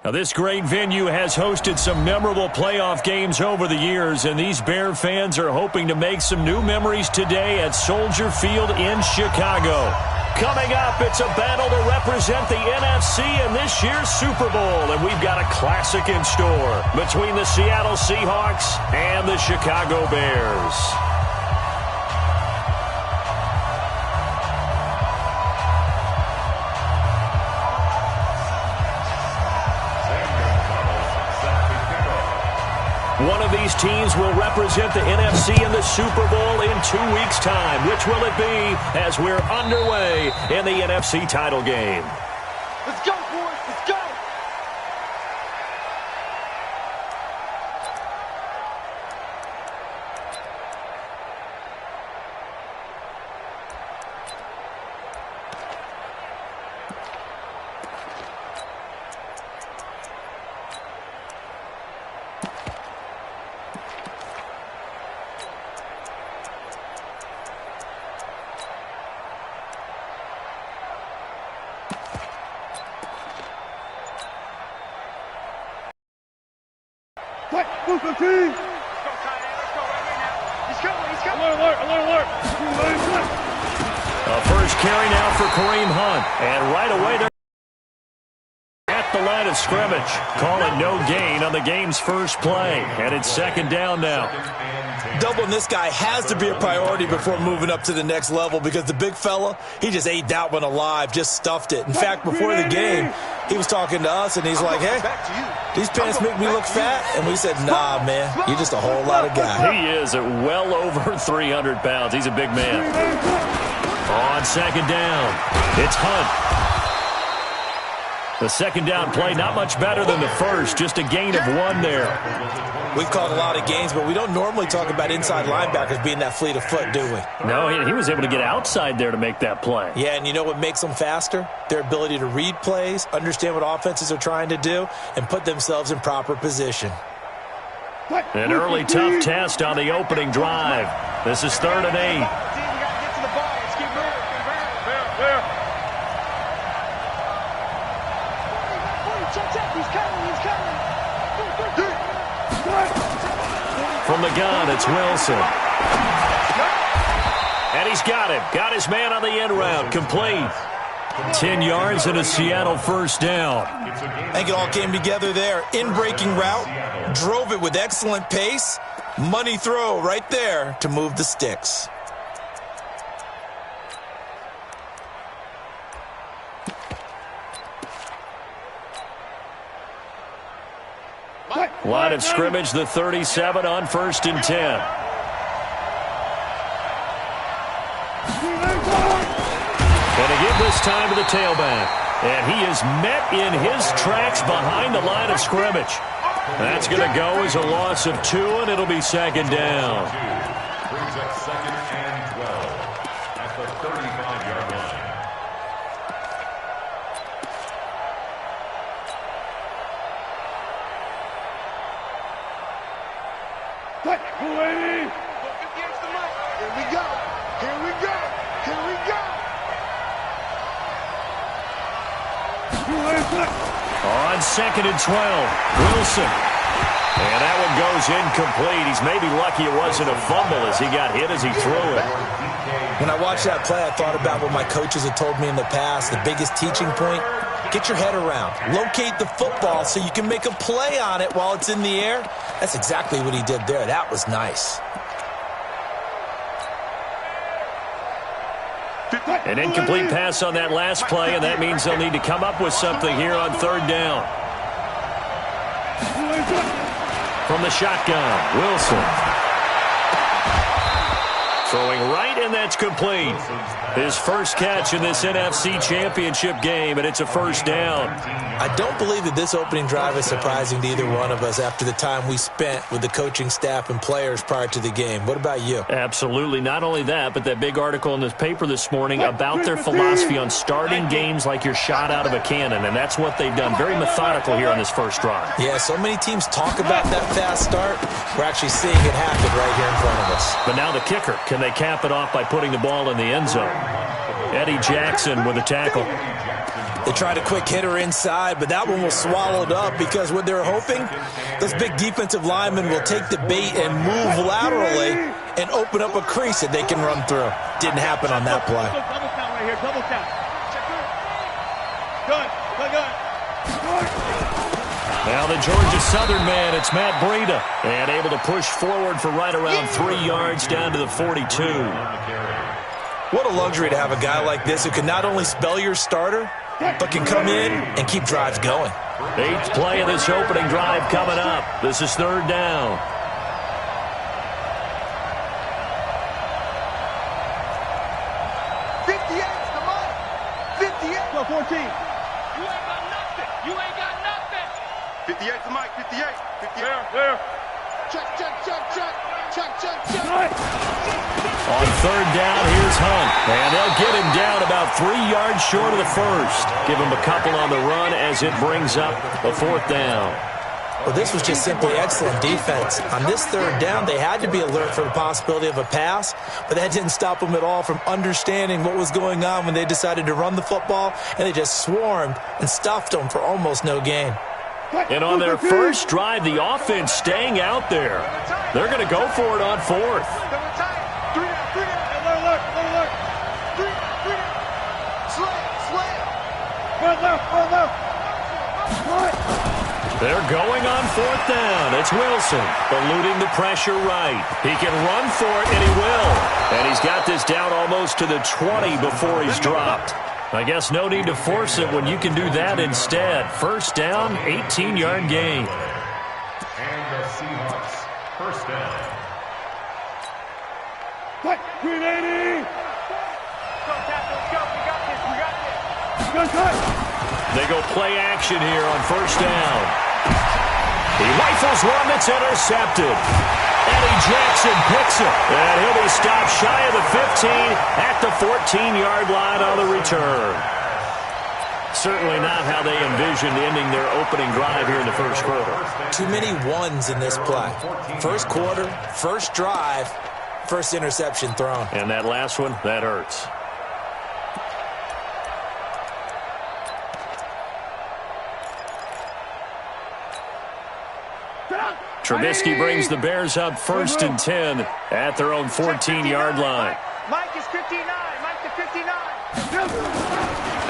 Now, this great venue has hosted some memorable playoff games over the years, and these Bear fans are hoping to make some new memories today at Soldier Field in Chicago. Coming up, it's a battle to represent the NFC in this year's Super Bowl, and we've got a classic in store between the Seattle Seahawks and the Chicago Bears. One of these teams will represent the NFC in the Super Bowl in 2 weeks' time. Which will it be as we're underway in the NFC title game? Let's go, boys. Let's go. Move the team! Let's go, Kanye. Let's go right here now. He's coming. He's coming. Alert! First carry now for Kareem Hunt. And right away they're at the line of scrimmage. Calling no gain on the game's first play. And it's second down now. Doubling this guy has to be a priority before moving up to the next level because the big fella, he just ate that one alive, just stuffed it. In fact, before the game, he was talking to us, and he's like, hey, these pants make me look fat? And we said, nah, man, you're just a whole lot of guy. He is at well over 300 pounds. He's a big man. On second down, it's Hunt. The second down play, not much better than the first, just a gain of 1 there. We've called a lot of games, but we don't normally talk about inside linebackers being that fleet of foot, do we? No, he was able to get outside there to make that play. Yeah, and you know what makes them faster? Their ability to read plays, understand what offenses are trying to do, and put themselves in proper position. An early tough test on the opening drive. This is 3rd and 8. From the gun, it's Wilson. And he's got him. Got his man on the end route. Complete. 10 yards and a Seattle first down. I think it all came together there. In-breaking route. Drove it with excellent pace. Money throw right there to move the sticks. Line of scrimmage, the 37 on 1st and 10. And again this time to the tailback. And he is met in his tracks behind the line of scrimmage. That's going to go as a loss of 2, and it'll be second down. Brings up 2nd and 12 at the 35-yard line. Here we go. Here we go. Here we go. On 2nd and 12, Wilson. And that one goes incomplete. He's maybe lucky it wasn't a fumble as he got hit as he threw it. When I watched that play, I thought about what my coaches had told me in the past. The biggest teaching point, get your head around. Locate the football so you can make a play on it while it's in the air. That's exactly what he did there. That was nice. An incomplete pass on that last play, and that means they'll need to come up with something here on 3rd down. From the shotgun, Wilson. Throwing right, and that's complete. His first catch in this NFC Championship game, and it's a first down. I don't believe that this opening drive is surprising to either one of us after the time we spent with the coaching staff and players prior to the game. What about you? Absolutely. Not only that, but that big article in the paper this morning about their philosophy on starting games like you're shot out of a cannon, and that's what they've done. Very methodical here on this first drive. Yeah, so many teams talk about that fast start. We're actually seeing it happen right here in front of us. But now the kicker. Can they cap it off by putting the ball in the end zone? Eddie Jackson with a tackle. They tried a quick hitter inside, but that one was swallowed up because what they're hoping, those big defensive linemen will take the bait and move laterally and open up a crease that they can run through. Didn't happen on that play. Double count right here. Double count. Good. Now the Georgia Southern man, it's Matt Breida. And able to push forward for right around 3 yards down to the 42. What a luxury to have a guy like this who can not only spell your starter, but can come in and keep drives going. 8th play of this opening drive coming up. This is 3rd down. The mic. 58. Go 14. You ain't got nothing. You ain't got nothing. 58 the mic. 58. 58. Clear. Check. On 3rd down, here's Hunt. And they'll get him down about 3 yards short of the first. Give him a couple on the run as it brings up a 4th down. Well, this was just simply excellent defense. On this 3rd down, they had to be alert for the possibility of a pass, but that didn't stop them at all from understanding what was going on when they decided to run the football, and they just swarmed and stuffed them for almost no gain. And on their first drive, the offense staying out there. They're going to go for it on 4th. Alert. They're going on 4th down. It's Wilson eluding the pressure right. He can run for it, and he will. And he's got this down almost to the 20 before he's dropped. I guess no need to force it when you can do that instead. 1st down, 18-yard gain. And the Seahawks, 1st down. What? 380. Go, Captain. Let's go. We got this. Cut. They go play action here on 1st down. He rifles one that's intercepted. Eddie Jackson picks it. And he'll be stopped shy of the 15 at the 14-yard line on the return. Certainly not how they envisioned ending their opening drive here in the 1st quarter. Too many ones in this play. 1st quarter, 1st drive, 1st interception thrown. And that last one, that hurts. Trubisky brings the Bears up 1st and 10 at their own 14-yard line. Mike is 59. Mike to 59.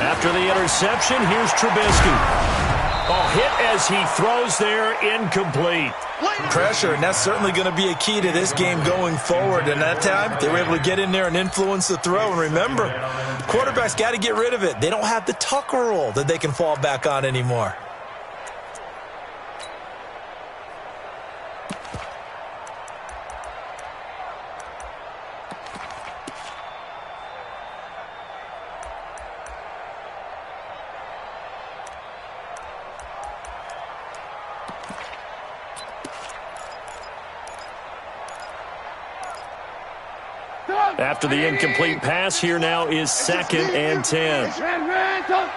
After the interception, here's Trubisky. A hit as he throws there, incomplete. Pressure, and that's certainly going to be a key to this game going forward. And that time, they were able to get in there and influence the throw. And remember, quarterbacks got to get rid of it. They don't have the Tucker rule that they can fall back on anymore. After the incomplete pass, here now is 2nd and 10. Go.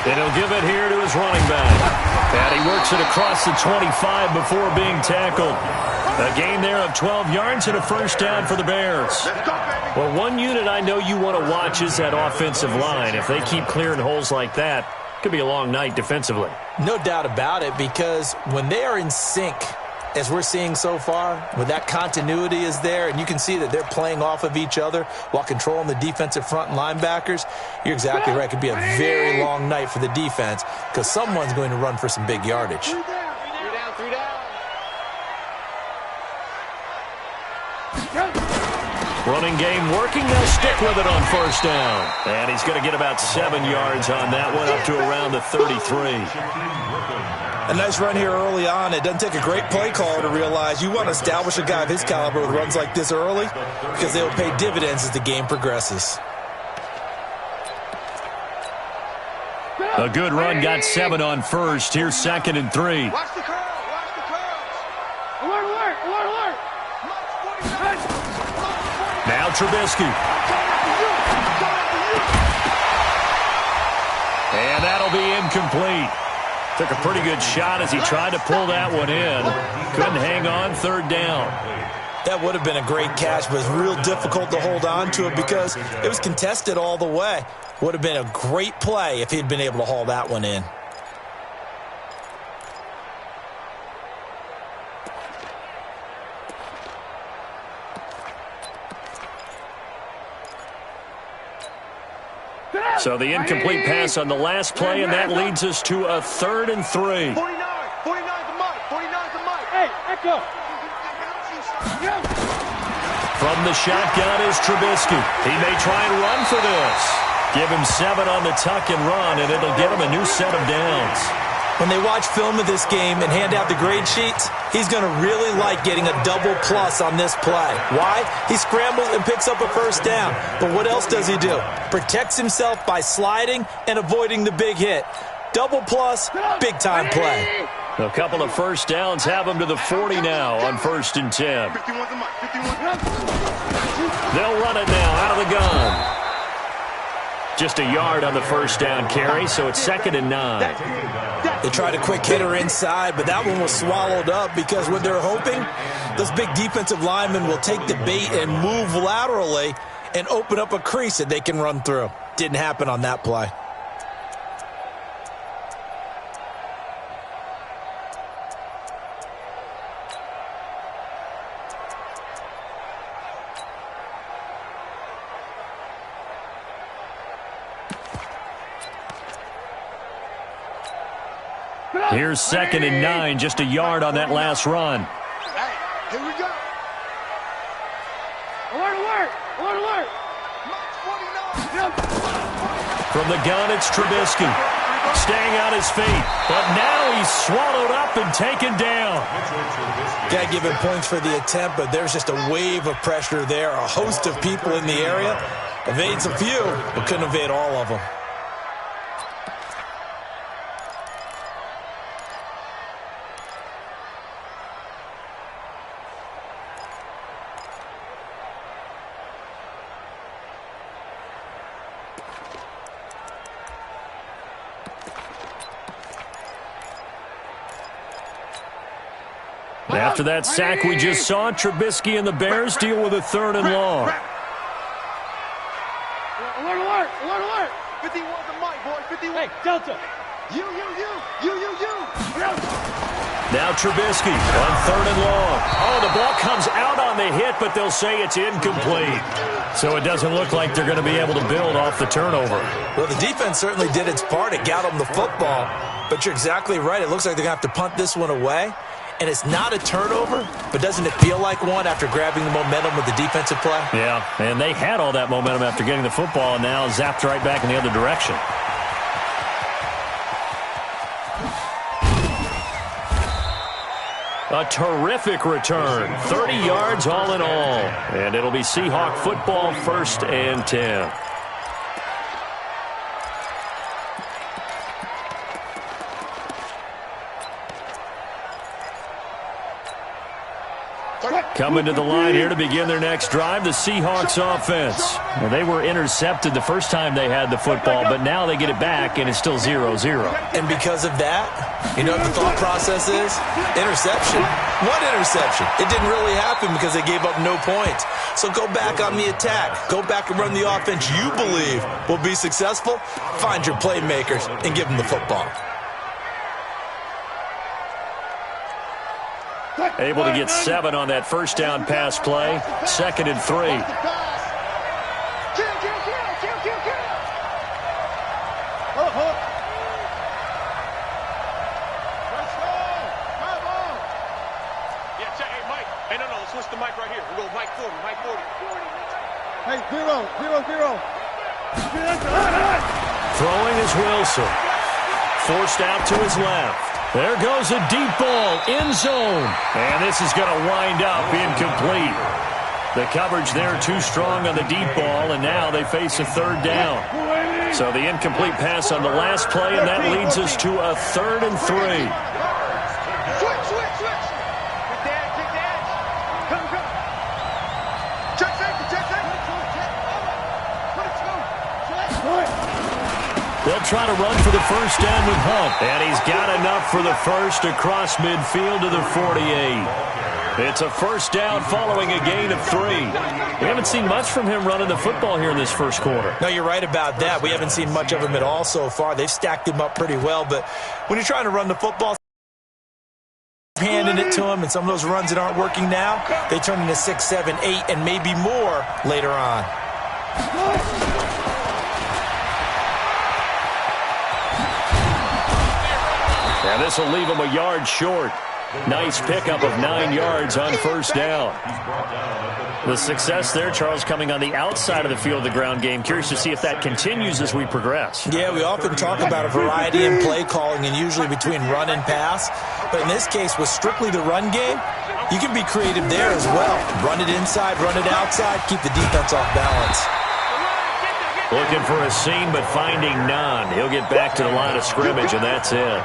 And he'll give it here to his running back. And he works it across the 25 before being tackled. A gain there of 12 yards and a 1st down for the Bears. Well, one unit I know you want to watch is that offensive line. If they keep clearing holes like that, it could be a long night defensively. No doubt about it, because when they are in sync, as we're seeing so far, when that continuity is there, and you can see that they're playing off of each other while controlling the defensive front and linebackers, you're exactly right. It could be a very long night for the defense because someone's going to run for some big yardage. 3 down. 3 down. Running game working. They'll stick with it on 1st down. And he's going to get about 7 yards on that one, up to around the 33. A nice run here early on. It doesn't take a great play caller to realize you want to establish a guy of his caliber with runs like this early because they will pay dividends as the game progresses. A good run, got 7 on 1st. Here's 2nd and 3. Watch the curl. Watch the curls. Alert. Now Trubisky. And that'll be incomplete. Took a pretty good shot as he tried to pull that one in. Couldn't hang on. 3rd down. That would have been a great catch, but it's real difficult to hold on to it because it was contested all the way. Would have been a great play if he'd been able to haul that one in. So the incomplete pass on the last play, and that leads us to a 3rd and 3. 49 to Mike. 49 to Mike. Hey, Echo. From the shotgun is Trubisky. He may try and run for this. Give him 7 on the tuck and run, and it'll get him a new set of downs. When they watch film of this game and hand out the grade sheets, he's going to really like getting a double plus on this play. Why? He scrambles and picks up a first down. But what else does he do? Protects himself by sliding and avoiding the big hit. Double plus, big-time play. A couple of first downs have him to the 40 now on 1st and 10. 51 to Mike. 51. They'll run it now out of the gun. Just a yard on the first down carry, so it's 2nd and 9. They tried a quick hitter inside, but that one was swallowed up because what they're hoping, those big defensive linemen will take the bait and move laterally and open up a crease that they can run through. Didn't happen on that play. Here's 2nd and 9, just a yard on that last run. Hey, here we go. Alert. Mike 49. From the gun, it's Trubisky. Staying on his feet, but now he's swallowed up and taken down. Got to give him points for the attempt, but there's just a wave of pressure there. A host of people in the area. Evades a few, but couldn't evade all of them. After that sack we just saw, Trubisky and the Bears deal with a 3rd and long. Alert. 51 to Mike, boy. 51. Hey, Delta. You. Now Trubisky on 3rd and long. Oh, the ball comes out on the hit, but they'll say it's incomplete. So it doesn't look like they're going to be able to build off the turnover. Well, the defense certainly did its part. It got them the football. But you're exactly right. It looks like they're going to have to punt this one away. And it's not a turnover, but doesn't it feel like one after grabbing the momentum with the defensive play? Yeah, and they had all that momentum after getting the football and now zapped right back in the other direction. A terrific return. 30 yards all in all. And it'll be Seahawk football, 1st and 10. Coming to the line here to begin their next drive, the Seahawks offense. Well, they were intercepted the first time they had the football, but now they get it back, and it's still 0-0. And because of that, you know what the thought process is? Interception. What interception? It didn't really happen because they gave up no points. So go back on the attack. Go back and run the offense you believe will be successful. Find your playmakers and give them the football. Able to get 7 on that first down pass play. 2nd and 3. Kill. Yeah, check. Hey, Mike. Hey, no. Let's switch the mic right here. We'll go Mike 40. Mike 40. Hey, 0. Throwing is Wilson. Forced out to his left. There goes a deep ball, end zone. And this is going to wind up incomplete. The coverage there too strong on the deep ball, and now they face a 3rd down. So the incomplete pass on the last play, and that leads us to a 3rd and 3. Switch. Kick the edge. Come. Check safety. They'll try to run for the first down with Hunt. And he's got enough for the first across midfield to the 48. It's a first down following a gain of 3. We haven't seen much from him running the football here in this first quarter. No, you're right about that. We haven't seen much of him at all so far. They've stacked him up pretty well, but when you're trying to run the football, handing it to him, and some of those runs that aren't working now, they turn into 6, 7, 8, and maybe more later on. And this will leave him a yard short. Nice pickup of 9 yards on first down. The success there, Charles, coming on the outside of the field, the ground game. Curious to see if that continues as we progress. Yeah, we often talk about a variety in play calling and usually between run and pass. But in this case, with strictly the run game, you can be creative there as well. Run it inside, run it outside, keep the defense off balance. Looking for a seam, but finding none. He'll get back to the line of scrimmage, and that's it.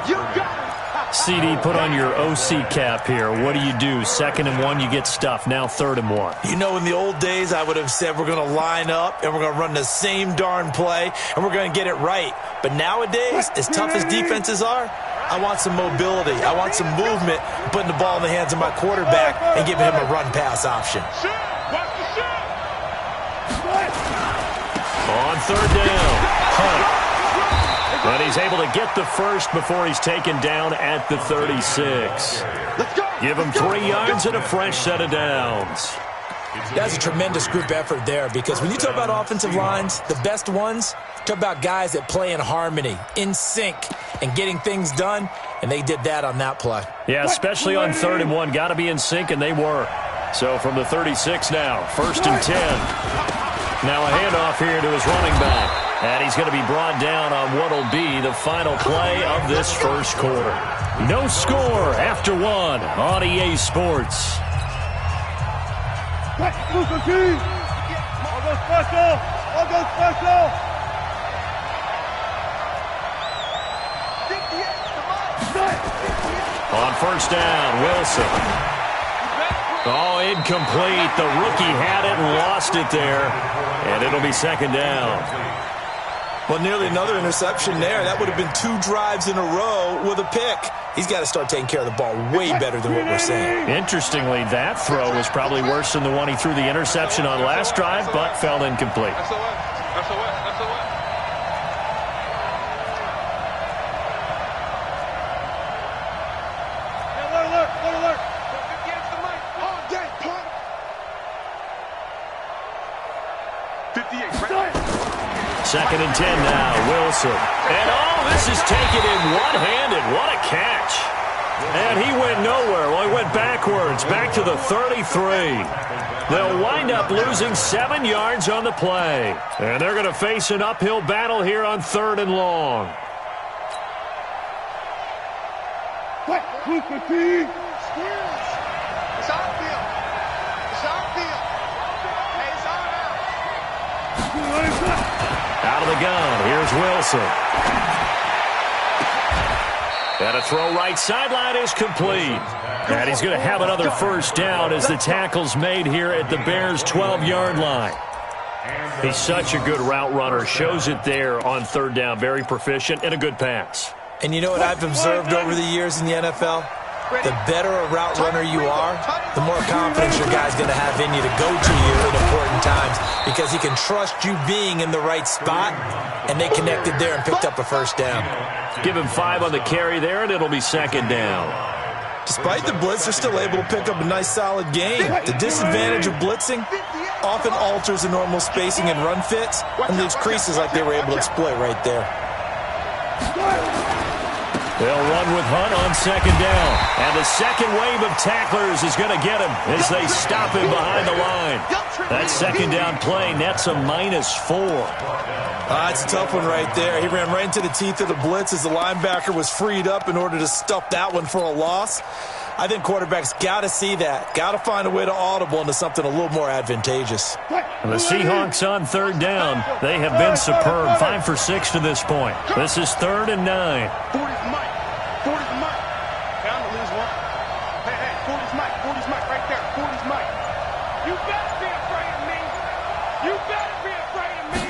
CD, put on your OC cap here. What do? 2nd and 1, you get stuffed. Now 3rd and 1. You know, in the old days, I would have said we're going to line up and we're going to run the same darn play and we're going to get it right. But nowadays, as tough as defenses are, I want some mobility. I want some movement, putting the ball in the hands of my quarterback and giving him a run-pass option. On 3rd down, Hunt. And he's able to get the first before he's taken down at the 36. Give him 3 yards and a fresh set of downs. That's a tremendous group effort there, because when you talk about offensive lines, the best ones, talk about guys that play in harmony, in sync, and getting things done, and they did that on that play. Yeah, especially on 3rd and 1. Got to be in sync, and they were. So from the 36 now, 1st and 10. Now a handoff here to his running back. And he's going to be brought down on what will be the final play of this first quarter. No score after 1 on EA Sports. I'll go special. I'll go special. On first down, Wilson. Oh, incomplete. The rookie had it and lost it there. And it'll be 2nd down. Well, nearly another interception there. That would have been 2 drives in a row with a pick. He's got to start taking care of the ball way better than what we're saying. Interestingly, that throw was probably worse than the one he threw the interception on last drive, but fell incomplete. Second and 10 now, Wilson. And this is taken in one-handed. What a catch. And he went nowhere. Well, he went backwards, back to the 33. They'll wind up losing 7 yards on the play. And they're going to face an uphill battle here on 3rd and long. It's our field. It's our field. Hey, it's our house. Out of the gun, here's Wilson. And a throw right sideline is complete. And he's going to have another first down as the tackle's made here at the Bears' 12-yard line. He's such a good route runner. Shows it there on 3rd down. Very proficient and a good pass. And you know what I've observed over the years in the NFL? The better a route runner you are, the more confidence your guy's going to have in you to go to you at important times, because he can trust you being in the right spot, and they connected there and picked up a first down. Give him 5 on the carry there, and it'll be 2nd down. Despite the blitz, they're still able to pick up a nice, solid gain. The disadvantage of blitzing often alters the normal spacing and run fits and leaves creases like they were able to exploit right there. They'll run with Hunt on 2nd down. And the second wave of tacklers is going to get him as they stop him behind the line. That 2nd down play nets a -4. That's a tough one right there. He ran right into the teeth of the blitz as the linebacker was freed up in order to stuff that one for a loss. I think quarterbacks got to see that. Got to find a way to audible into something a little more advantageous. The Seahawks on 3rd down. They have been superb. 5 for 6 to this point. This is 3rd and 9. 40's Mike. 40's Mike. Hey, I'm going to lose one. Hey, 40's Mike. 40's Mike right there. 40's Mike. You better be afraid of me. You better be afraid of me.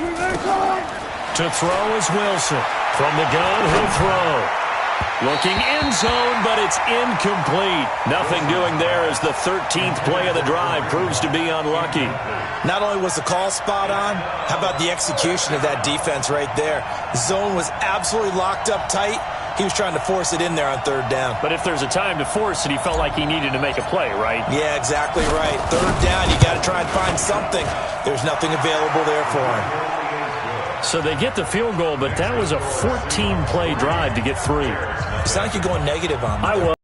To throw is Wilson. From the gun, he'll throw. Looking end zone, but it's incomplete. Nothing doing there as the 13th play of the drive proves to be unlucky. Not only was the call spot on, how about the execution of that defense right there? The zone was absolutely locked up tight. He was trying to force it in there on third down. But if there's a time to force it, he felt like he needed to make a play, right? Yeah, exactly right. Third down, you got to try and find something. There's nothing available there for him. So they get the field goal, but that was a 14-play drive to get 3. It's not like you're going negative on me. I was.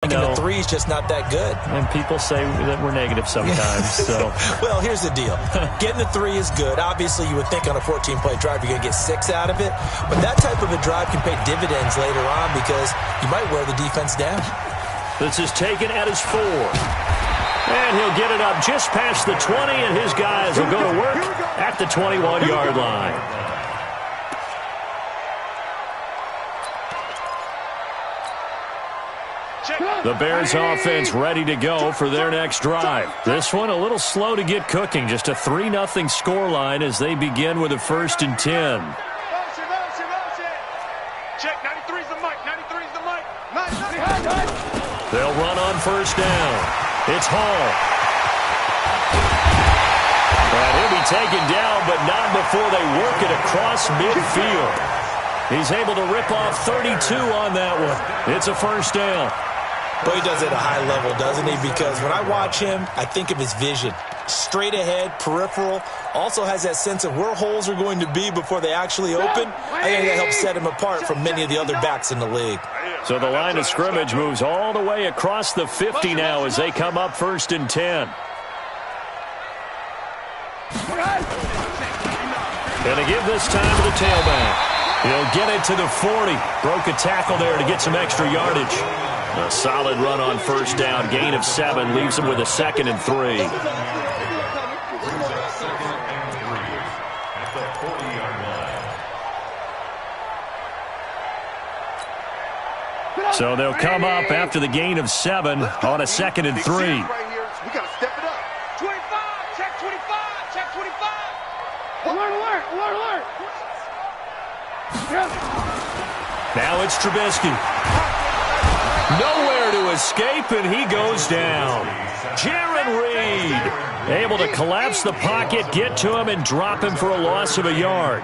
The 3 is just not that good. And people say that we're negative sometimes. So, well, here's the deal. Getting the 3 is good. Obviously, you would think on a 14-play drive you're going to get 6 out of it. But that type of a drive can pay dividends later on because you might wear the defense down. This is taken at his 4. And he'll get it up just past the 20, and his guys will go to work at the 21-yard line. The Bears offense ready to go for their next drive. This one a little slow to get cooking. Just a 3-0 scoreline as they begin with a 1st and 10. Check, 93's the mic, 93's the mic. They'll run on 1st down. It's Hall. And he'll be taken down, but not before they work it across midfield. He's able to rip off 32 on that one. It's a 1st down. But he does it at a high level, doesn't he? Because when I watch him, I think of his vision. Straight ahead, peripheral. Also has that sense of where holes are going to be before they actually open. I think that helps set him apart from many of the other backs in the league. So the line of scrimmage moves all the way across the 50 now as they come up 1st and 10. Going to give this time to the tailback. He'll get it to the 40. Broke a tackle there to get some extra yardage. A solid run on 1st down. Gain of 7 leaves him with a 2nd and 3. So they'll come up after the gain of 7 on a 2nd and 3. We got to step it up. 25, check 25, check 25. Alert. Now it's Trubisky. Nowhere to escape, and he goes down. Jarran Reed able to collapse the pocket, get to him, and drop him for a loss of a yard.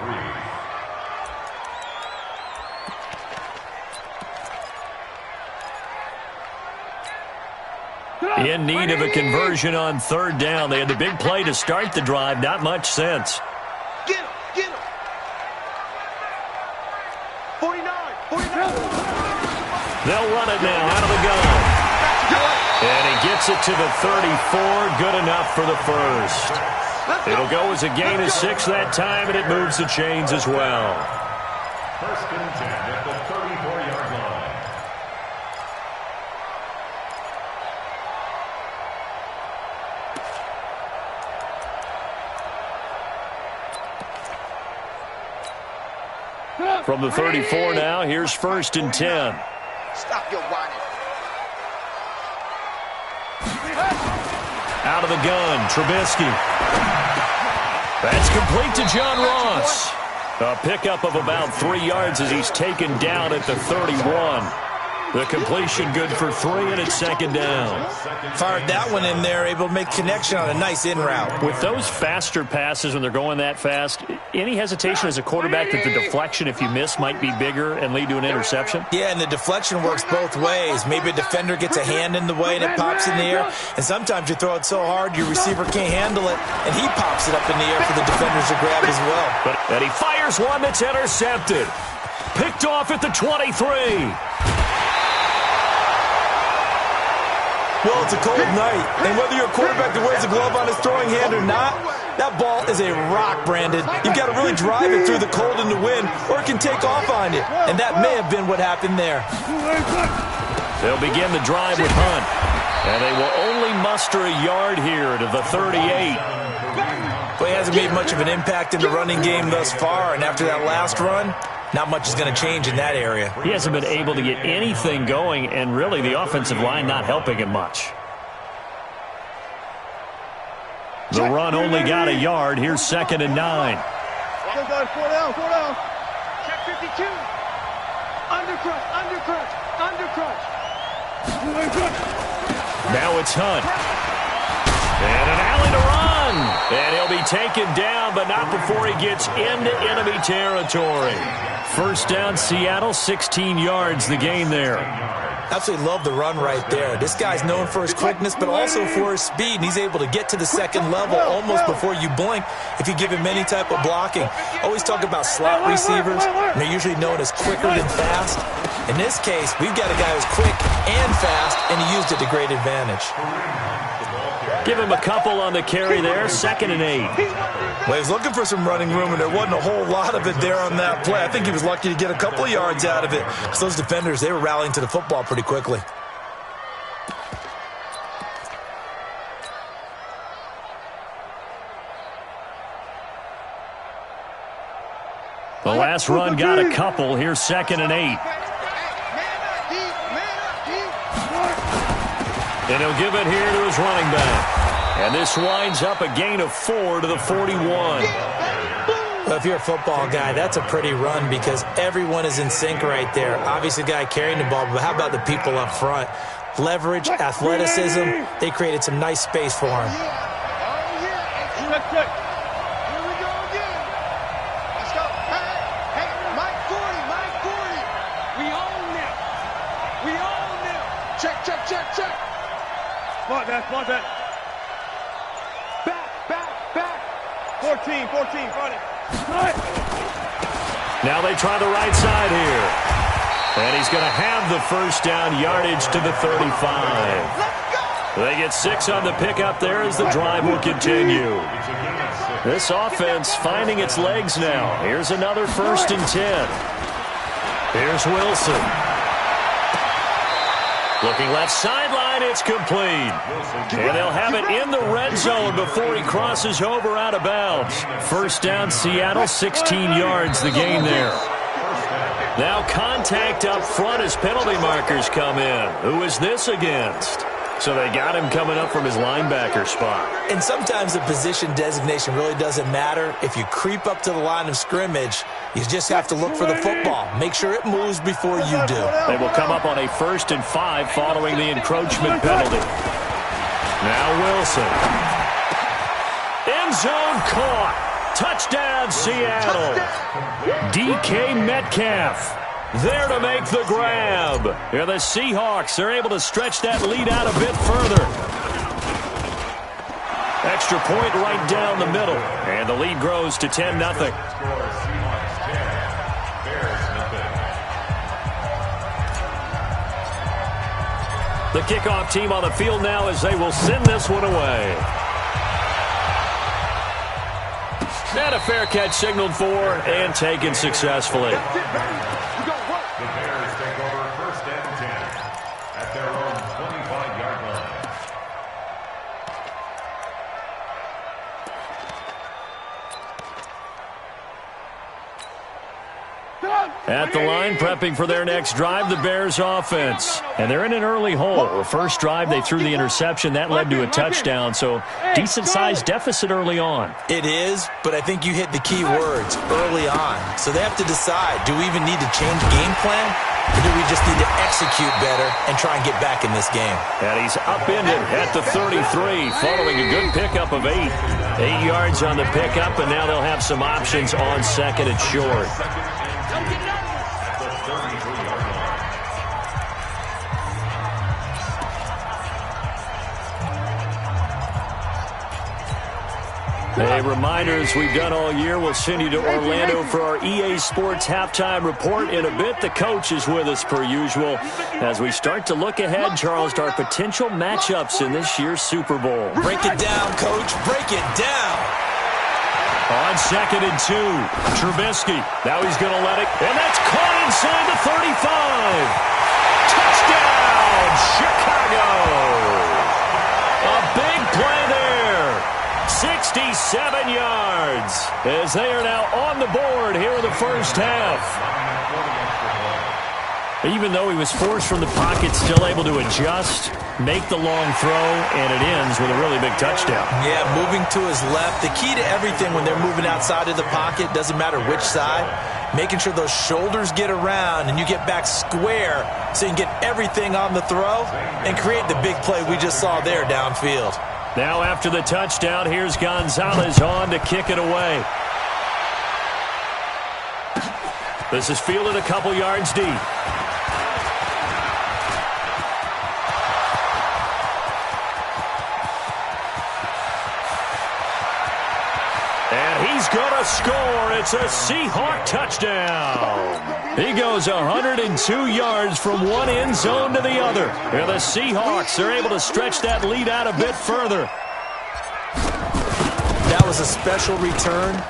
In need of a conversion on 3rd down. They had the big play to start the drive. Not much sense. Get him. 49. They'll run it now out of the gun. And he gets it to the 34. Good enough for the 1st. It'll go as a gain of 6 that time, and it moves the chains as well. 1st and 10 at the 34-yard line. From the 34 now, here's 1st and 10. Stop your whining. Out of the gun, Trubisky. That's complete to John Ross. A pickup of about 3 yards as he's taken down at the 31. The completion good for 3, and it's 2nd down. Fired that one in there, able to make connection on a nice in route. With those faster passes when they're going that fast, any hesitation as a quarterback that the deflection, if you miss, might be bigger and lead to an interception? Yeah, and the deflection works both ways. Maybe a defender gets a hand in the way and it pops in the air. And sometimes you throw it so hard your receiver can't handle it, and he pops it up in the air for the defenders to grab as well. And he fires one that's intercepted. Picked off at the 23. Well, it's a cold night, and whether you're a quarterback that wears a glove on his throwing hand or not, that ball is a rock, Brandon. You've got to really drive it through the cold and the wind, or it can take off on you. And that may have been what happened there. They'll begin the drive with Hunt. And they will only muster a yard here to the 38. Well, he hasn't made much of an impact in the running game thus far, and after that last run, not much is going to change in that area. He hasn't been able to get anything going, and really the offensive line not helping him much. The run only got a yard. Here's 2nd and 9. Go, guys, 4 down. Check 52. Undercrush, undercrush, undercrush. Now it's Hunt. And an alley to run. And he'll be taken down, but not before he gets into enemy territory. First down, Seattle, 16 yards the gain there. Absolutely love the run right there. This guy's known for his quickness, but also for his speed, and he's able to get to the second level almost before you blink if you give him any type of blocking. Always talk about slot receivers, and they're usually known as quicker than fast. In this case, we've got a guy who's quick and fast, and he used it to great advantage. Give him a couple on the carry there, 2nd and 8. Well, he was looking for some running room, and there wasn't a whole lot of it there on that play. I think he was lucky to get a couple of yards out of it because those defenders, they were rallying to the football pretty quickly. The last run got a couple. Here's 2nd and 8. And he'll give it here to his running back. And this winds up a gain of 4 to the 41. Well, if you're a football guy, that's a pretty run because everyone is in sync right there. Obviously, the guy carrying the ball, but how about the people up front? Leverage, athleticism, they created some nice space for him. Check, check. Here we go again. Let's go. Hey, Mike 40, Mike 40. We own them. We own them. Check, check, check, check. Spot that, spot that. Back. 14, front it. Now they try the right side here. And he's going to have the first down, yardage to the 35. They get 6 on the pickup there as the drive will continue. This offense finding its legs now. Here's another 1st and 10. Here's Wilson. Looking left sideline, it's complete. And they'll have it in the red zone before he crosses over out of bounds. First down, Seattle, 16 yards the gain there. Now contact up front as penalty markers come in. Who is this against? So they got him coming up from his linebacker spot. And sometimes the position designation really doesn't matter. If you creep up to the line of scrimmage, you just have to look for the football. Make sure it moves before you do. They will come up on a 1st and 5 following the encroachment penalty. Now Wilson. End zone caught. Touchdown, Seattle. DK Metcalf there to make the grab. Here the Seahawks are able to stretch that lead out a bit further. Extra point right down the middle. And the lead grows to 10-0. The kickoff team on the field now as they will send this one away. And a fair catch signaled for and taken successfully. The Bears take over 1st and 10 at their own 25-yard line. At the line, prepping for their next drive, the Bears offense. And they're in an early hole. The first drive, they threw the interception. That led to a touchdown, so decent-sized deficit early on. It is, but I think you hit the key words, early on. So they have to decide, do we even need to change game plan? Or do we just need to execute better and try and get back in this game? And he's upended at the 33 following a good pickup of 8. 8 yards on the pickup, and now they'll have some options on 2nd and short. Hey, reminders we've done all year. We'll send you to Orlando for our EA Sports halftime report in a bit. The coach is with us per usual as we start to look ahead, Charles, to our potential matchups in this year's Super Bowl. Break it down, Coach. Break it down. On 2nd and 2, Trubisky. Now he's going to let it. And that's caught inside the 35. Touchdown, Chicago. A big play there. 67 yards as they are now on the board here in the first half. Even though he was forced from the pocket, still able to adjust, make the long throw, and it ends with a really big touchdown. Yeah, moving to his left. The key to everything when they're moving outside of the pocket, doesn't matter which side, making sure those shoulders get around and you get back square so you can get everything on the throw and create the big play we just saw there downfield. Now after the touchdown, here's Gonzalez on to kick it away. This is fielded a couple yards deep. And he's going to score. It's a Seahawk touchdown. He goes 102 yards from one end zone to the other. And the Seahawks are able to stretch that lead out a bit further. That was a special return,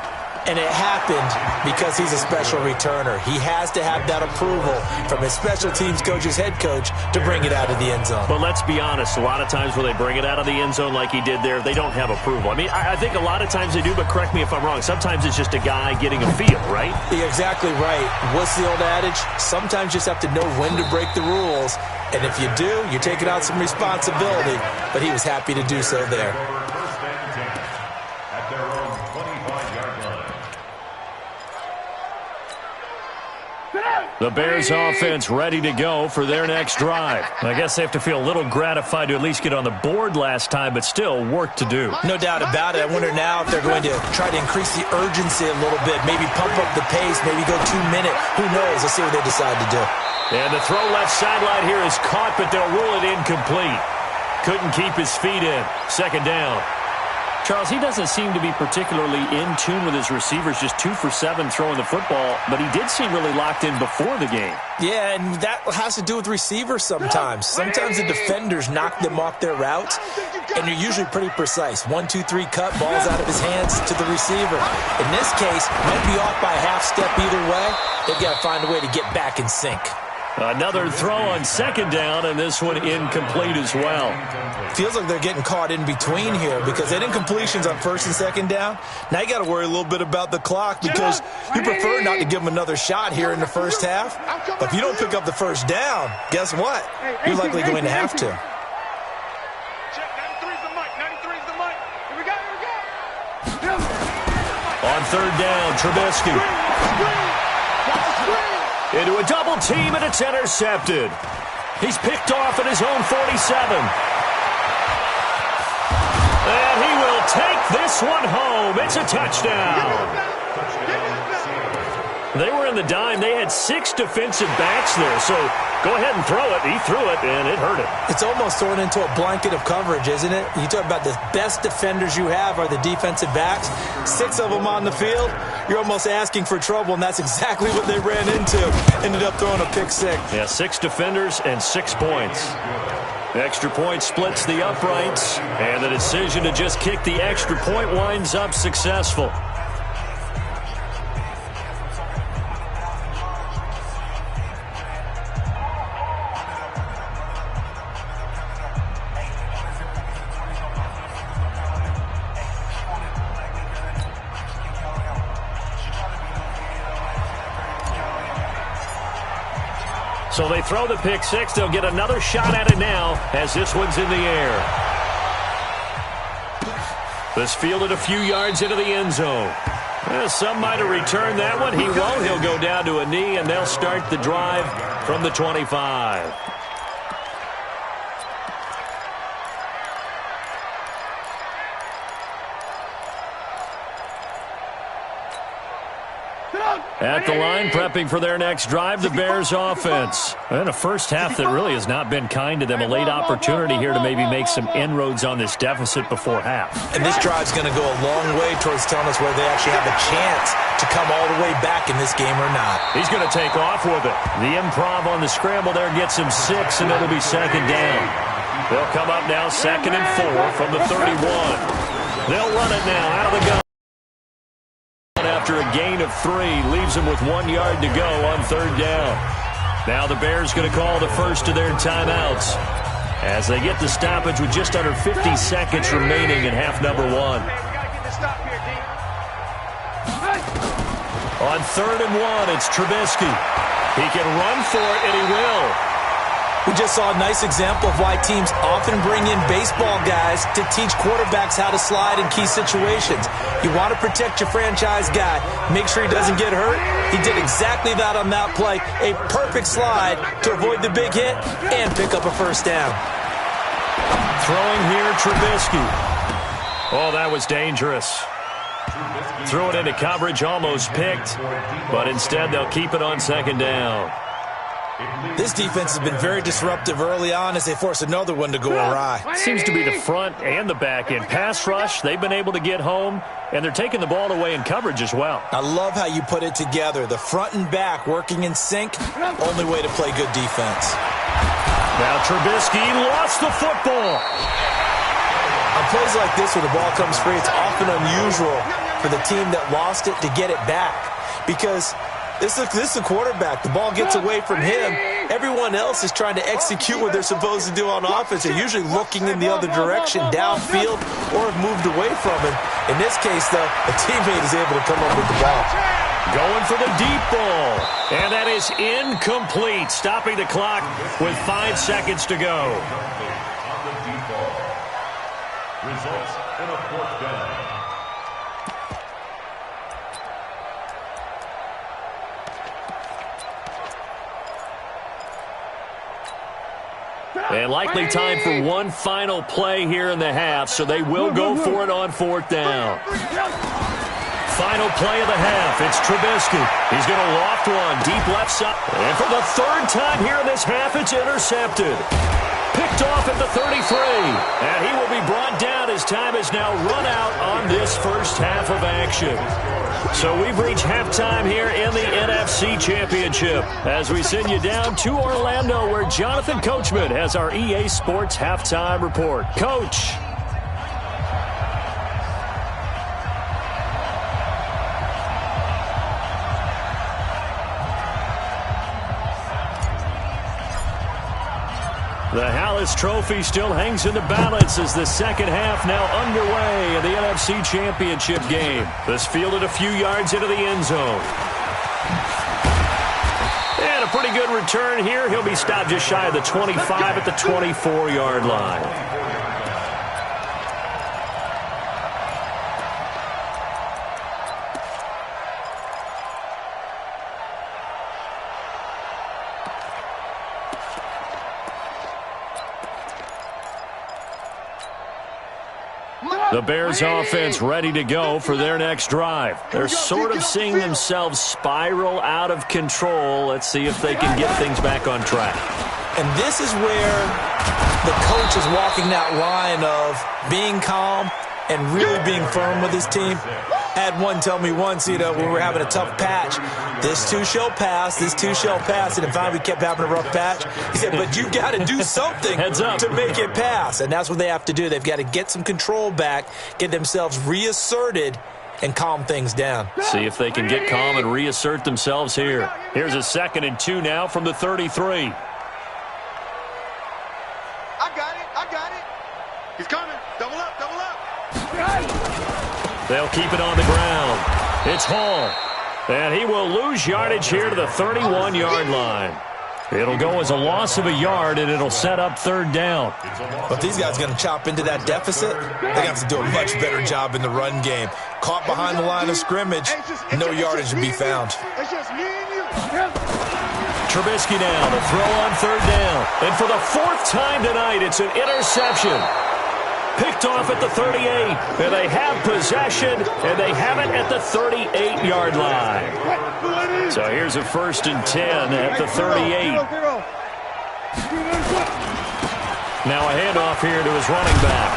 and it happened because he's a special returner. He has to have that approval from his special teams coach's head coach to bring it out of the end zone. But let's be honest, a lot of times when they bring it out of the end zone like he did there, they don't have approval. I mean, I think a lot of times they do, but correct me if I'm wrong. Sometimes it's just a guy getting a feel, right? You're exactly right. What's the old adage? Sometimes you just have to know when to break the rules. And if you do, you're taking out some responsibility. But he was happy to do so there. The Bears offense ready to go for their next drive. I guess they have to feel a little gratified to at least get on the board last time, but still work to do. No doubt about it. I wonder now if they're going to try to increase the urgency a little bit, maybe pump up the pace, maybe go 2 minutes. Who knows? Let's see what they decide to do. And the throw left sideline here is caught, but they'll rule it incomplete. Couldn't keep his feet in. Second down. Charles, he doesn't seem to be particularly in tune with his receivers, just 2 for 7 throwing the football, but he did seem really locked in before the game. Yeah, and that has to do with receivers sometimes. Sometimes the defenders knock them off their routes, and they're usually pretty precise. 1, 2, 3 cut, balls out of his hands to the receiver. In this case, might be off by a half step either way. They've got to find a way to get back in sync. Another throw on second down, and this one incomplete as well. Feels like they're getting caught in between here because they didn't incompletions on first and second down. Now you got to worry a little bit about the clock because you prefer not to give them another shot here in the first half. But if you don't pick up the first down, guess what? You're likely going to have to. Check, 93's the mic. 93's the mic. Here we go, here we go. On third down, Trubisky. Into a double team, and it's intercepted. He's picked off at his own 47. And he will take this one home. It's a touchdown. They were in the dime. They had 6 defensive backs there, so go ahead and throw it. He threw it, and it hurt him. It's almost thrown into a blanket of coverage, isn't it? You talk about the best defenders you have are the defensive backs. 6 of them on the field. You're almost asking for trouble, and that's exactly what they ran into. Ended up throwing a pick 6. Yeah, 6 defenders and 6 points. The extra point splits the uprights, and the decision to just kick the extra point winds up successful. So they throw the pick 6. They'll get another shot at it now as this one's in the air. This fielded a few yards into the end zone. Some might have returned that one. He won't. He'll go down to a knee, and they'll start the drive from the 25. At the line, prepping for their next drive, the Bears offense. And a first half that really has not been kind to them. A late opportunity here to maybe make some inroads on this deficit before half. And this drive's going to go a long way towards telling us whether they actually have a chance to come all the way back in this game or not. He's going to take off with it. The improv on the scramble there gets him 6, and it'll be second down. They'll come up now 2nd and 4 from the 31. They'll run it now out of the gun. After a gain of 3, leaves them with 1 yard to go on third down. Now the Bears going to call the first of their timeouts as they get the stoppage with just under 50 seconds remaining in half number 1. On 3rd and 1, it's Trubisky. He can run for it, and he will. We just saw a nice example of why teams often bring in baseball guys to teach quarterbacks how to slide in key situations. You want to protect your franchise guy. Make sure he doesn't get hurt. He did exactly that on that play. A perfect slide to avoid the big hit and pick up a first down. Throwing here, Trubisky. Oh, that was dangerous. Threw it into coverage, almost picked, but instead they'll keep it on second down. This defense has been very disruptive early on as they force another one to go awry. Seems to be the front and the back end. Pass rush, they've been able to get home, and they're taking the ball away in coverage as well. I love how you put it together. The front and back working in sync, only way to play good defense. Now Trubisky lost the football. On plays like this where the ball comes free, it's often unusual for the team that lost it to get it back because this is a quarterback. The ball gets away from him. Everyone else is trying to execute what they're supposed to do on offense. They're usually looking in the other direction, downfield, or have moved away from him. In this case, though, a teammate is able to come up with the ball. Going for the deep ball. And that is incomplete. Stopping the clock with 5 seconds to go. On the deep ball. Results in a fourth down. And likely time for one final play here in the half, so they will go for it on fourth down. Final play of the half. It's Trubisky. He's going to loft one deep left side. And for the third time here in this half, it's intercepted. Picked off at the 33. And he will be brought down as time has now run out on this first half of action. So we've reached halftime here in the NFC Championship as we send you down to Orlando where Jonathan Coachman has our EA Sports Halftime Report. Coach. The Hallis Trophy still hangs in the balance as the second half now underway in the NFC Championship game. This fielded a few yards into the end zone. And a pretty good return here. He'll be stopped just shy of the 25 at the 24-yard line. The Bears offense ready to go for their next drive. They're sort of seeing themselves spiral out of control. Let's see if they can get things back on track. And this is where the coach is walking that line of being calm and really being firm with his team. Had one tell me once, when we were having a tough patch, this too shall pass, this too shall pass. And finally we kept having a rough patch. He said, but you got to do something to make it pass. And that's what they have to do. They've got to get some control back, get themselves reasserted, and calm things down. See if they can get calm and reassert themselves here. Here's a 2nd and 2 now from the 33. I got it. He's coming. Double up. They'll keep it on the ground. It's Hall. And he will lose yardage here to the 31-yard line. It'll go as a loss of a yard, and it'll set up 3rd down. But these guys are going to chop into that deficit. They're going to have to do a much better job in the run game. Caught behind the line of scrimmage, no yardage to be found. It's just me and you. Trubisky now to throw on 3rd down. And for the 4th time tonight, it's an interception. Picked off at the 38, and they have possession, and they have it at the 38-yard line. So here's a 1st and 10 at the 38. Now a handoff here to his running back.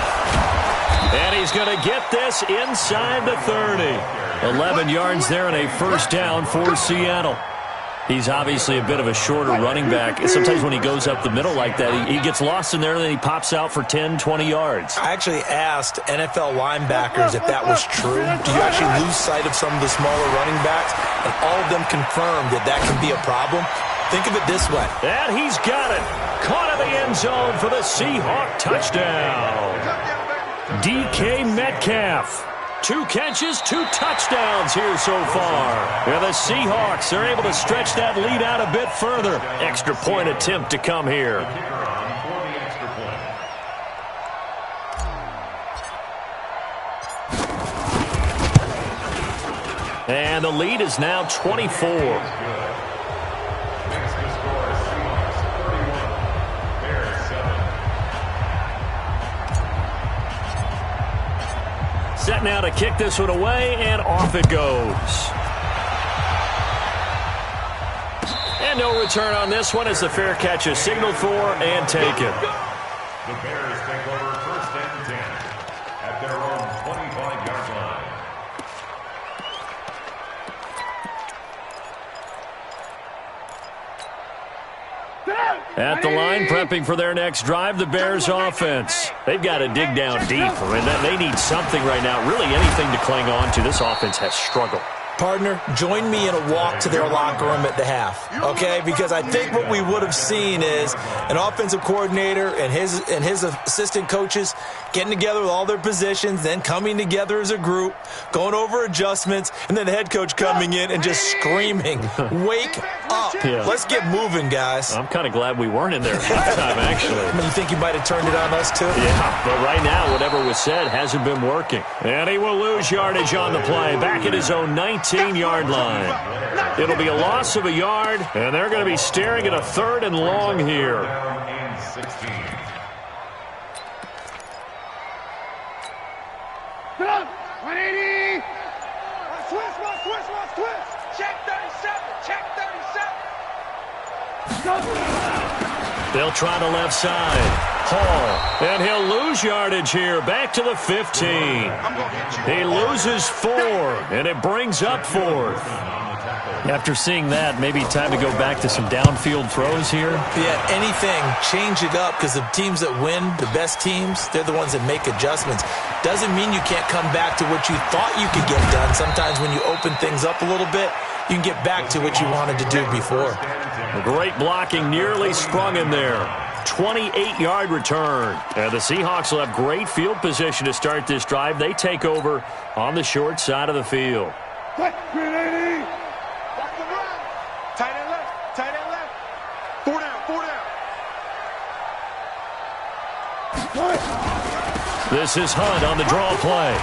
And he's going to get this inside the 30. 11 yards there and a 1st down for Seattle. He's obviously a bit of a shorter running back. Sometimes when he goes up the middle like that, he gets lost in there and then he pops out for 10, 20 yards. I actually asked NFL linebackers if that was true. Do you actually lose sight of some of the smaller running backs? And all of them confirmed that that can be a problem. Think of it this way. And he's got it. Caught in the end zone for the Seahawk touchdown. DK Metcalf. 2 catches, 2 touchdowns here so far. Yeah, the Seahawks are able to stretch that lead out a bit further. Extra point attempt to come here. And the lead is now 24. Set now to kick this one away, and off it goes. And no return on this one as the fair catch is signaled for and taken. The Bears take over 1st and 10 at their own 25-yard line. At the line, prepping for their next drive, the Bears offense. They've got to dig down deep. I mean, they need something right now, really anything to cling on to. This offense has struggled. Partner, join me in a walk to their locker room at the half, okay? Because I think what we would have seen is an offensive coordinator and his assistant coaches getting together with all their positions, then coming together as a group, going over adjustments, and then the head coach coming in and just screaming, "Wake up. Yeah. Let's get moving, guys." I'm kind of glad we weren't in there at halftime, actually. I mean, you think you might have turned it on us, too? Yeah, but right now, whatever was said hasn't been working. And he will lose yardage on the play, back at his own 19-yard line. It'll be a loss of a yard, and they're going to be staring at a 3rd and long here. Down and 16. Get up! 180! Twist! Check 37. Check 37. They'll try the left side. Hall, and he'll lose yardage here, back to the 15. He loses 4, and it brings up 4th. After seeing that, maybe time to go back to some downfield throws here. Yeah, anything, change it up, because the teams that win, the best teams, they're the ones that make adjustments. Doesn't mean you can't come back to what you thought you could get done. Sometimes when you open things up a little bit, you can get back to what you wanted to do before. Great blocking, nearly sprung in there. 28-yard return. And the Seahawks will have great field position to start this drive. They take over on the short side of the field. 380! Tight end left. 4 down. This is Hunt on the draw play.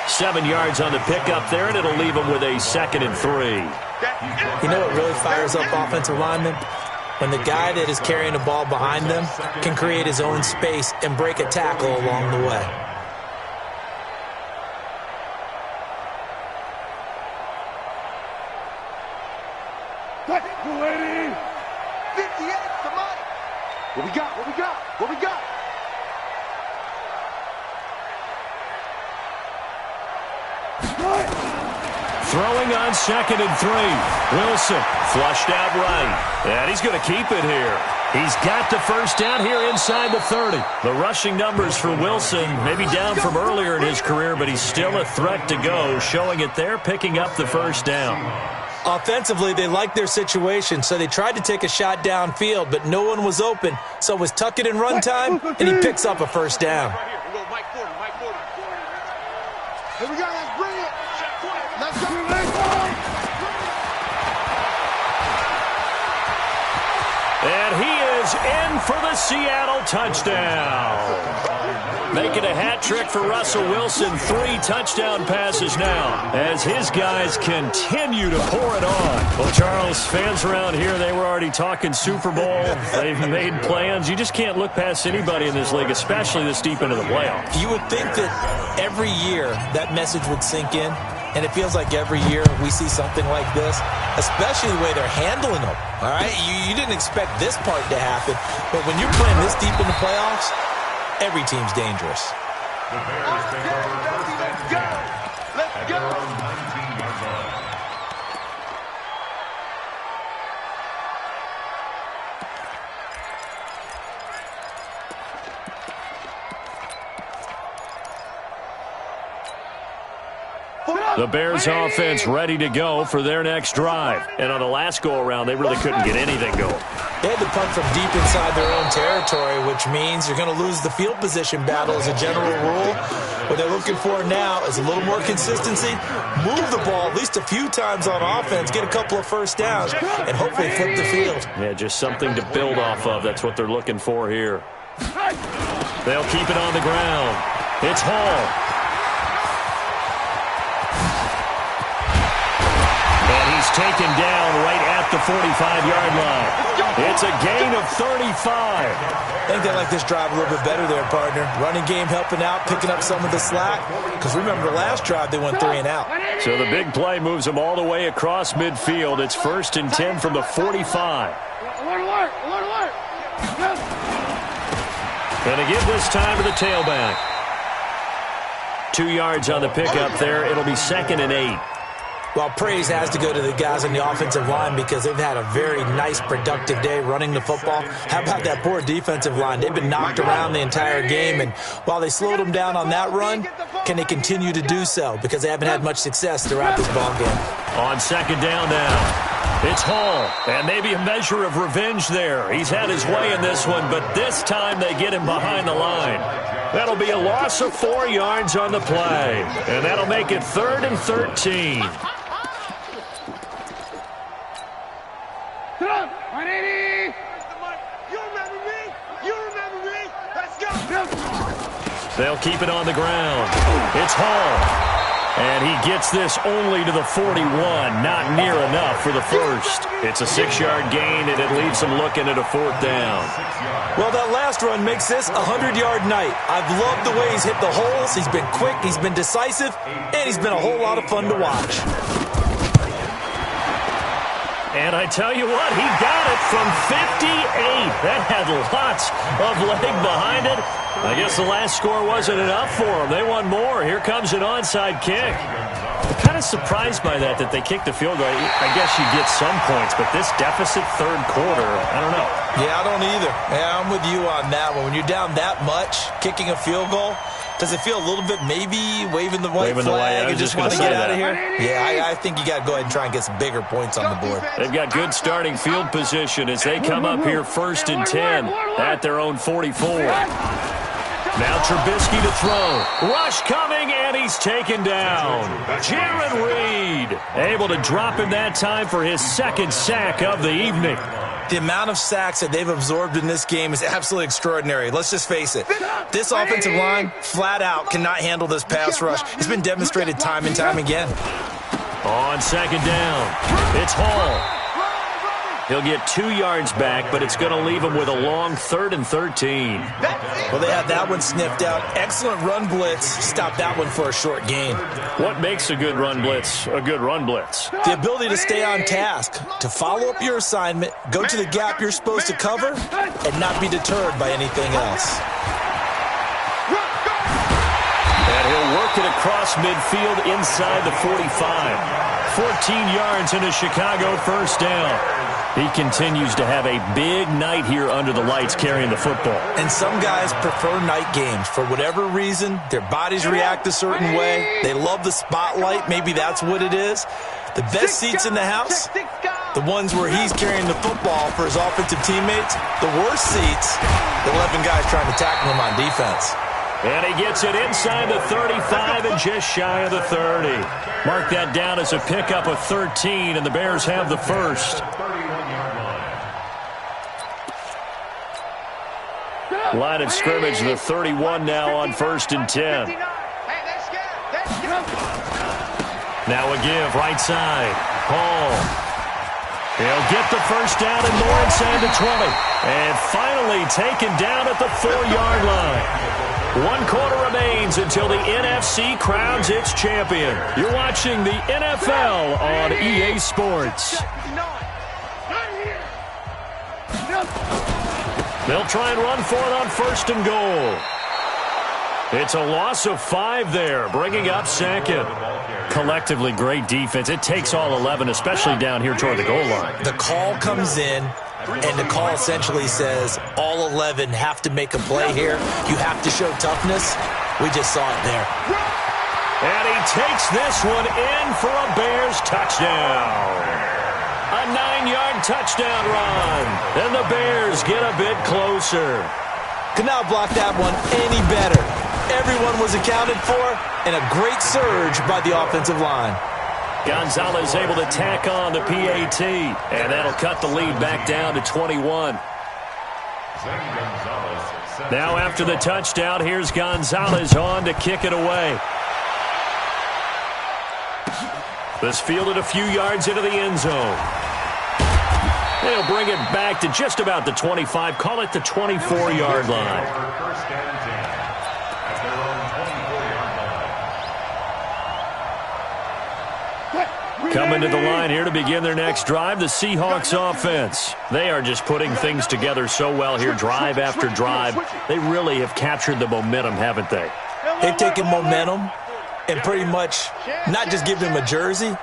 7 yards on the pickup there, and it'll leave him with a 2nd and 3. You know what really fires up offensive linemen? When the guy that is carrying the ball behind them can create his own space and break a tackle along the way. What? 280! 58. Come on. What we got? Throwing on 2nd and 3. Wilson flushed out right. And he's going to keep it here. He's got the first down here inside the 30. The rushing numbers for Wilson maybe down from earlier in his career, but he's still a threat to go, showing it there, picking up the first down. Offensively, they liked their situation, so they tried to take a shot downfield, but no one was open. So it was tuck it in run time, and he picks up a first down. Right here. We go Mike 40. Here we go, let's bring it! Let's go! And he is in for the Seattle touchdown. Making a hat trick for Russell Wilson. 3 touchdown passes now as his guys continue to pour it on. Well, Charles, fans around here, they were already talking Super Bowl. They've made plans. You just can't look past anybody in this league, especially this deep into the playoffs. You would think that every year that message would sink in, and it feels like every year we see something like this, especially the way they're handling them. All right, you didn't expect this part to happen, but when you're playing this deep in the playoffs, every team's dangerous. The Bears take over 1st and 10 at their own 19-yard line. The Bears offense ready to go for their next drive. And on the last go-around, they really couldn't get anything going. They had to punt from deep inside their own territory, which means you're going to lose the field position battle as a general rule. What they're looking for now is a little more consistency, move the ball at least a few times on offense, get a couple of first downs, and hopefully flip the field. Yeah, just something to build off of. That's what they're looking for here. They'll keep it on the ground. It's Hall. And he's taken down right at the 45-yard line. It's a gain of 35. I think they like this drive a little bit better there, partner. Running game helping out, picking up some of the slack. Because remember, the last drive they went 3 and out. So the big play moves them all the way across midfield. It's 1st and 10 from the 45. Going to give this time to the tailback. 2 yards on the pickup there. It'll be 2nd and 8. Well, praise has to go to the guys on the offensive line because they've had a very nice, productive day running the football. How about that poor defensive line? They've been knocked around the entire game, and while they slowed them down on that run, can they continue to do so? Because they haven't had much success throughout this ball game. On 2nd down now, it's Hall, and maybe a measure of revenge there. He's had his way in this one, but this time they get him behind the line. That'll be a loss of 4 yards on the play, and that'll make it 3rd and 13. They'll keep it on the ground. It's Hall. And he gets this only to the 41. Not near enough for the first. It's a 6-yard gain, and it leaves them looking at a 4th down. Well, that last run makes this a 100-yard night. I've loved the way he's hit the holes. He's been quick, he's been decisive, and he's been a whole lot of fun to watch. And I tell you what, he got it from 58. That had lots of leg behind it. I guess the last score wasn't enough for them. They want more. Here comes an onside kick. I'm kind of surprised by that they kicked the field goal. I guess you get some points, but this deficit 3rd quarter, I don't know. Yeah, I don't either. Yeah, I'm with you on that one. When you're down that much, kicking a field goal, does it feel a little bit maybe waving the white flag and just want to get out of here? Yeah, I think you got to go ahead and try and get some bigger points on the board. They've got good starting field position as they come up here 1st and 10 at their own 44. Now Trubisky to throw. Rush coming, and he's taken down. Jaron Reed able to drop him that time for his 2nd sack of the evening. The amount of sacks that they've absorbed in this game is absolutely extraordinary. Let's just face it. This offensive line, flat out, cannot handle this pass rush. It's been demonstrated time and time again. On 2nd down, it's Hall. He'll get 2 yards back, but it's going to leave him with a long 3rd and 13. Well, they had that one sniffed out. Excellent run blitz. Stop that one for a short gain. What makes a good run blitz a good run blitz? The ability to stay on task, to follow up your assignment, go to the gap you're supposed to cover, and not be deterred by anything else. And he'll work it across midfield inside the 45. 14 yards and a Chicago 1st down. He continues to have a big night here under the lights carrying the football. And some guys prefer night games. For whatever reason, their bodies react a certain way. They love the spotlight. Maybe that's what it is. The best seats in the house, the ones where he's carrying the football for his offensive teammates. The worst seats, the 11 guys trying to tackle him on defense. And he gets it inside the 35 and just shy of the 30. Mark that down as a pickup of 13, and the Bears have the first. Line of scrimmage, the 31 now on 1st and 10. Now a give, right side. Hall. He'll get the 1st down and more inside the 20. And finally taken down at the 4-yard line. 1 quarter remains until the NFC crowns its champion. You're watching the NFL on EA Sports. They'll try and run for it on 1st and goal. It's a loss of 5 there, bringing up 2nd. Collectively, great defense. It takes all 11, especially down here toward the goal line. The call comes in, and the call essentially says all 11 have to make a play here. You have to show toughness. We just saw it there. And he takes this one in for a Bears touchdown. A 9-yard touchdown run. And the Bears get a bit closer. Could not block that one any better. Everyone was accounted for, and a great surge by the offensive line. Gonzalez able to tack on the PAT, and that'll cut the lead back down to 21. Now after the touchdown, here's Gonzalez on to kick it away. This fielded a few yards into the end zone. They'll bring it back to just about the 25, call it the 24-yard line. First and 10 at their own 24-yard line. Coming to the line here to begin their next drive, the Seahawks offense. They are just putting things together so well here, drive after drive. They really have captured the momentum, haven't they? They've taken momentum and pretty much not just give them a jersey,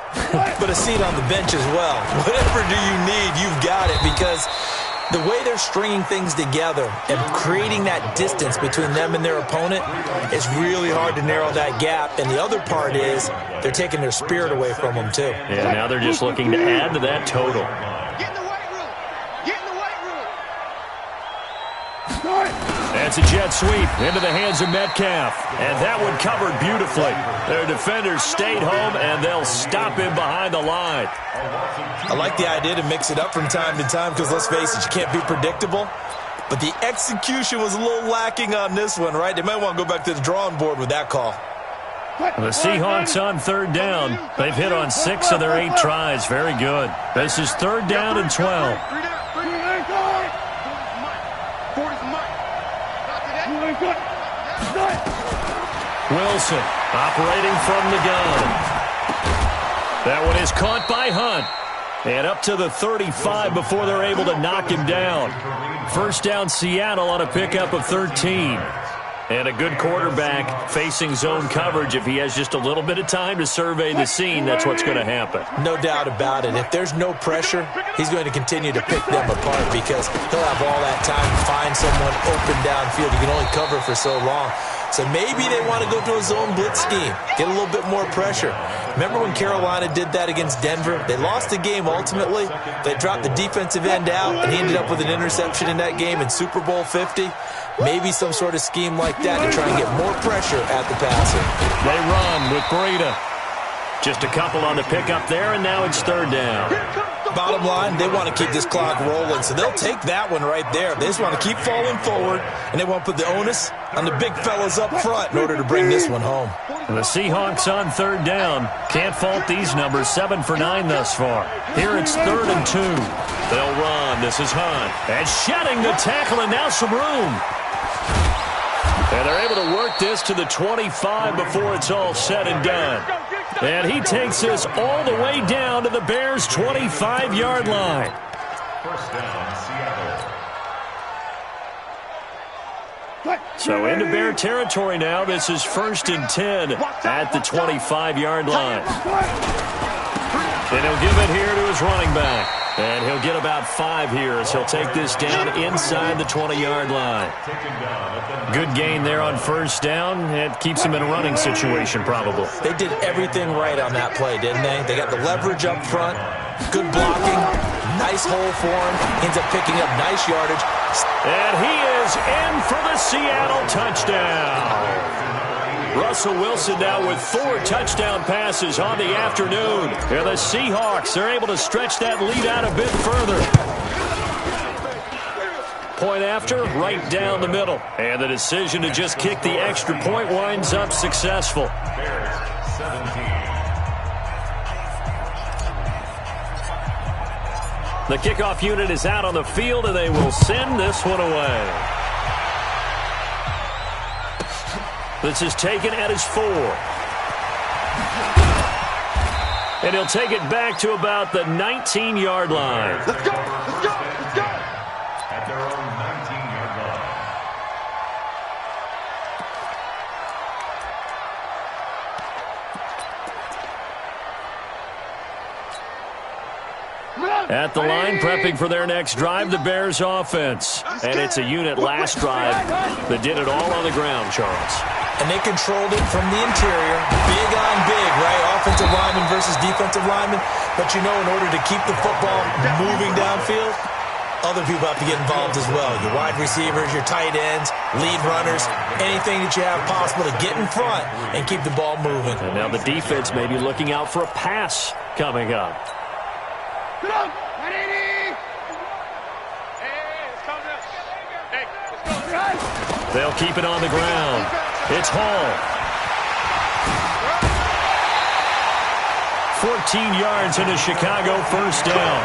but a seat on the bench as well. Whatever do you need, you've got it, because the way they're stringing things together and creating that distance between them and their opponent is really hard to narrow that gap. And the other part is they're taking their spirit away from them, too. Yeah, now they're just looking to add to that total. Get in the weight room. Get in the weight room. That's a jet sweep into the hands of Metcalf. And that one covered beautifully. Their defenders stayed home, and they'll him behind the line. I like the idea to mix it up from time to time because, let's face it, you can't be predictable. But the execution was a little lacking on this one, right? They might want to go back to the drawing board with that call. The Seahawks on third down. They've hit on 6 of their 8 tries. Very good. This is third down and 12. Wilson operating from the gun. That one is caught by Hunt. And up to the 35 before they're able to knock him down. First down Seattle on a pickup of 13. And a good quarterback facing zone coverage. If he has just a little bit of time to survey the scene, that's what's going to happen. No doubt about it. If there's no pressure, he's going to continue to pick them apart because he'll have all that time to find someone open downfield. You can only cover for so long. So maybe they want to go to a zone blitz scheme, get a little bit more pressure. Remember when Carolina did that against Denver? They lost the game ultimately. They dropped the defensive end out, and he ended up with an interception in that game in Super Bowl 50. Maybe some sort of scheme like that to try and get more pressure at the passer. They run with Breida. Just a couple on the pickup there, and now it's third down. Bottom line, they want to keep this clock rolling, so they'll take that one right there. They just want to keep falling forward, and they want to put the onus on the big fellas up front in order to bring this one home. The Seahawks on third down. Can't fault these numbers, 7 for 9 thus far. Here it's third and 2. They'll run. This is Hunt. And shedding the tackle, and now some room. And they're able to work this to the 25 before it's all said and done. And he takes us all the way down to the Bears' 25-yard line. First down, Seattle. So into Bear territory now. This is first and 10 at the 25-yard line. And he'll give it here to his running back. And he'll get about 5 here as he'll take this down inside the 20-yard line. Good gain there on first down. It keeps him in a running situation probably. They did everything right on that play, didn't they? They got the leverage up front, good blocking, nice hole for him. Ends up picking up nice yardage. And he is in for the Seattle touchdown. Russell Wilson now with 4 touchdown passes on the afternoon. And the Seahawks are able to stretch that lead out a bit further. Point after, right down the middle. And the decision to just kick the extra point winds up successful. Bears 17. The kickoff unit is out on the field, and they will send this one away. This is taken at his 4. And he'll take it back to about the 19-yard line. Let's go. Let's go. Let's go. At their own 19-yard line. At the line, prepping for their next drive, the Bears offense. And it's a unit last drive that did it all on the ground, Charles. And they controlled it from the interior. Big on big, right? Offensive lineman versus defensive lineman. But, you know, in order to keep the football moving downfield, other people have to get involved as well. Your wide receivers, your tight ends, lead runners, anything that you have possible to get in front and keep the ball moving. And now the defense may be looking out for a pass coming up. Get up! 180! Hey, let's calm down. Hey, let's go. They'll keep it on the ground. It's Hall. 14 yards into Chicago, first down.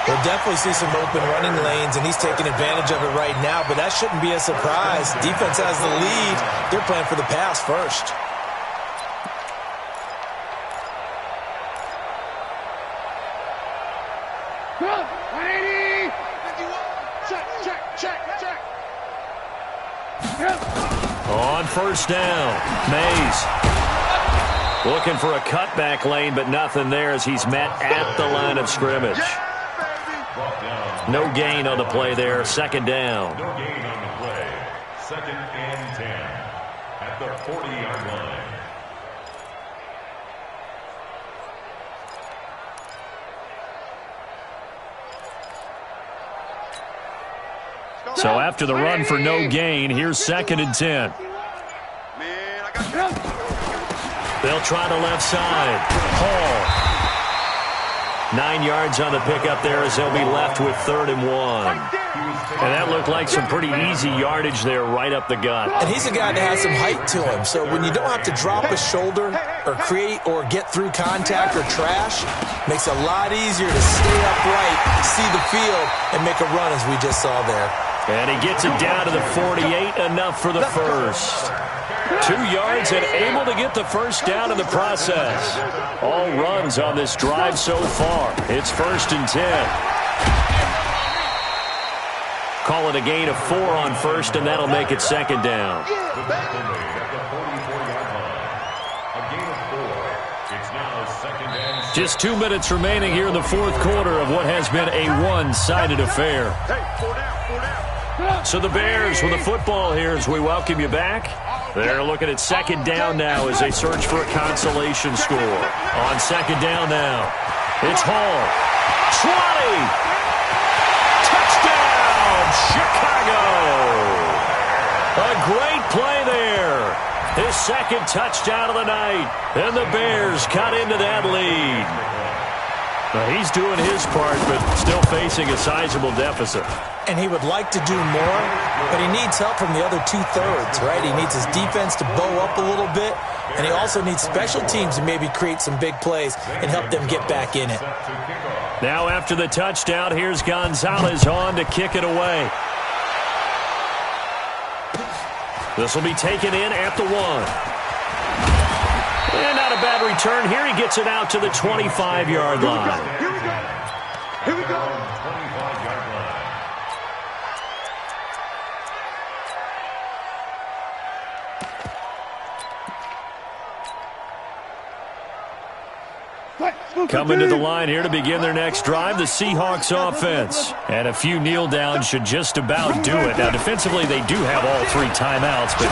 We'll definitely see some open running lanes, and he's taking advantage of it right now, but that shouldn't be a surprise. Defense has the lead. They're playing for the pass first. Good. 180! 51. Check. On first down, Mays. Looking for a cutback lane, but nothing there as he's met at the line of scrimmage. No gain on the play there. Second down. No gain on the play. 2nd and 10 at the 40-yard line. So after the run for no gain, here's 2nd and 10. Man, I got you. They'll try the left side. Hall. 9 yards on the pickup there as they'll be left with 3rd and 1. And that looked like some pretty easy yardage there right up the gut. And he's a guy that has some height to him, so when you don't have to drop a shoulder or create or get through contact or trash, makes it a lot easier to stay upright, see the field, and make a run as we just saw there. And he gets it down to the 48, enough for the first. 2 yards and able to get the first down in the process. All runs on this drive so far. It's 1st and 10. Call it a gain of 4 on first, and that'll make it 2nd down. Just 2 minutes remaining here in the 4th quarter of what has been a one-sided affair. So the Bears with the football here as we welcome you back. They're looking at 2nd down now as they search for a consolation score. On 2nd down now, it's Hall. 20! Touchdown, Chicago! A great play there. His 2nd touchdown of the night. And the Bears cut into that lead. Now he's doing his part, but still facing a sizable deficit. And he would like to do more, but he needs help from the other 2/3, right? He needs his defense to bow up a little bit, and he also needs special teams to maybe create some big plays and help them get back in it. Now after the touchdown, here's Gonzalez on to kick it away. This will be taken in at the 1. And not a bad return here. He gets it out to the 25-yard line. Here we go. 25-yard line. Coming to the line here to begin their next drive, the Seahawks offense. And a few kneel downs should just about do it. Now, defensively, they do have all 3 timeouts, but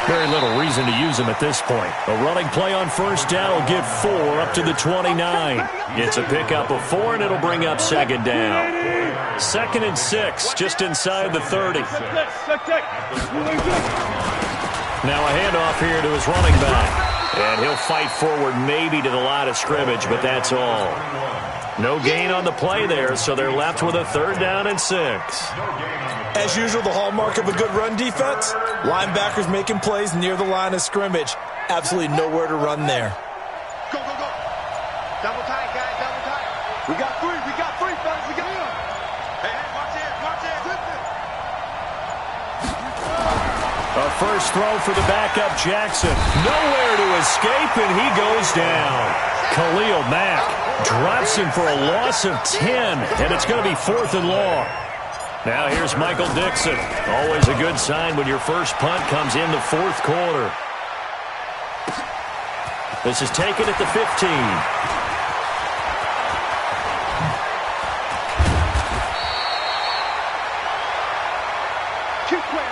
very little reason to use them at this point. A running play on first down will get 4 up to the 29. It's a pickup of 4, and it'll bring up 2nd down. 2nd and 6, just inside the 30. Now a handoff here to his running back. And he'll fight forward maybe to the line of scrimmage, but that's all. No gain on the play there, so they're left with a 3rd down and 6. As usual, the hallmark of a good run defense, linebackers making plays near the line of scrimmage. Absolutely nowhere to run there. Go. Double tight, guys, double tight. We got 3, fellas, we got 1. Hey, watch it. A first throw for the backup Jackson. Nowhere to escape, and he goes down. Khalil Mack drops him for a loss of 10, and it's going to be 4th and long. Now here's Michael Dixon. Always a good sign when your first punt comes in the 4th quarter. This is taken at the 15. Keep playing.